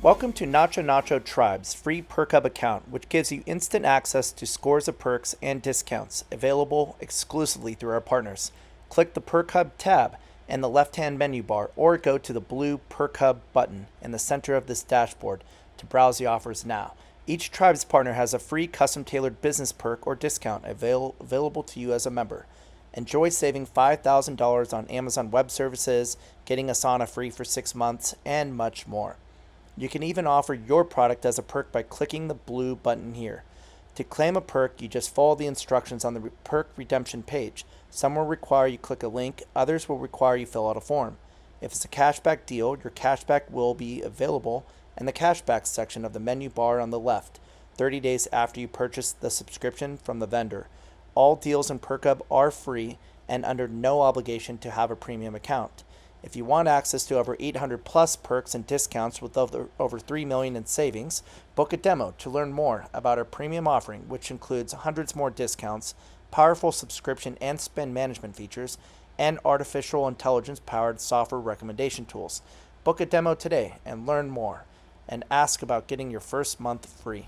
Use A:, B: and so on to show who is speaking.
A: Welcome to NachoNacho Tribe's free Perk Hub account, which gives you instant access to scores of perks and discounts available exclusively through our partners. Click the Perk Hub tab in the left-hand menu bar or go to the blue Perk Hub button in the center of this dashboard to browse the offers now. Each Tribe's partner has a free custom-tailored business perk or discount available to you as a member. Enjoy saving $5,000 on Amazon Web Services, getting Asana free for 6 months, and much more. You can even offer your product as a perk by clicking the blue button here. To claim a perk, you just follow the instructions on the perk redemption page. Some will require you click a link, others will require you fill out a form. If it's a cashback deal, your cashback will be available in the cashback section of the menu bar on the left, 30 days after you purchase the subscription from the vendor. All deals in Perk Hub are free and under no obligation to have a premium account. If you want access to over 800 plus perks and discounts with over 3 million in savings, book a demo to learn more about our premium offering, which includes hundreds more discounts, powerful subscription and spend management features, and artificial intelligence powered software recommendation tools. Book a demo today and learn more, and ask about getting your first month free.